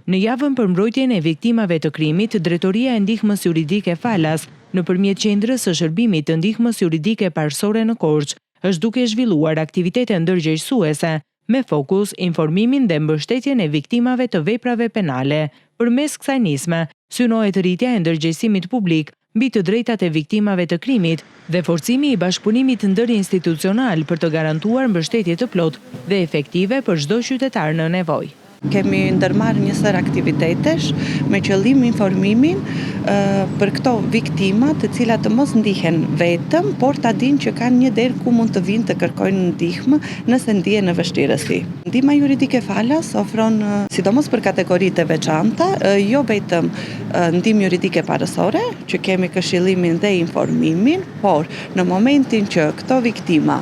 Në javën për mbrojtjen e viktimave të krimit, Drejtoria e Ndihmës Juridike Falas, nëpërmjet Qendrës së Shërbimit të Ndihmës Juridike Parsorë në Korçë, është duke zhvilluar aktivitete ndërgjegjësuese me fokus informimin dhe mbështetjen e viktimave të veprave penale. Përmes kësaj nisme, synohet rritja e ndërgjegjësimit publik mbi të drejtat e viktimave të krimit dhe forcimi i bashkëpunimit ndërinstitucional për të garantuar mbështetje të plotë dhe efektive për çdo qytetar në nevojë. Kemi ndërmarrë një sër aktivitetesh me qëllim informimin për këto viktima të cilat të mos ndihen vetëm, por ta dinë që kanë një derë ku mund të vinë të kërkojnë ndihmë nëse ndihen në vështirësi. Ndihma juridike Falas ofron sidomos për kategoritë e veçanta, jo vetëm ndihmë juridike parësore, që kemi këshillimin dhe informimin, por në momentin që këto viktima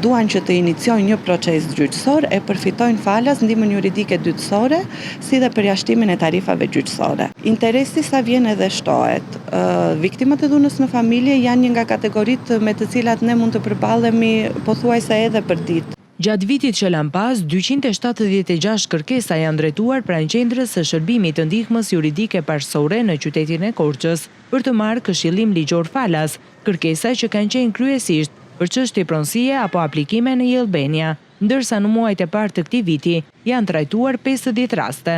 duan që të iniciojnë një proces gjyqësor, e përfitojnë Falas ndihmën juridike dytësore, si dhe përjashtimin e tarifave gjyqësore. Interesi sa vjen edhe shtohet. Viktimat e dhunës në familje janë një nga kategoritë me të cilat ne mund të përballemi pothuajse edhe për ditë. Gjatë vitit që lan pas, 276 kërkesa janë drejtuar pranë Qendrës së Shërbimit të Ndihmës Juridike Parsorë në qytetin e Korçës për të marrë këshillim ligjor Falas, kërkesa që kanë qenë kryesisht për çështje pronësie apo aplikime në Jellbenia, ndërsa në muajt e parë të këtij viti janë trajtuar 50 raste.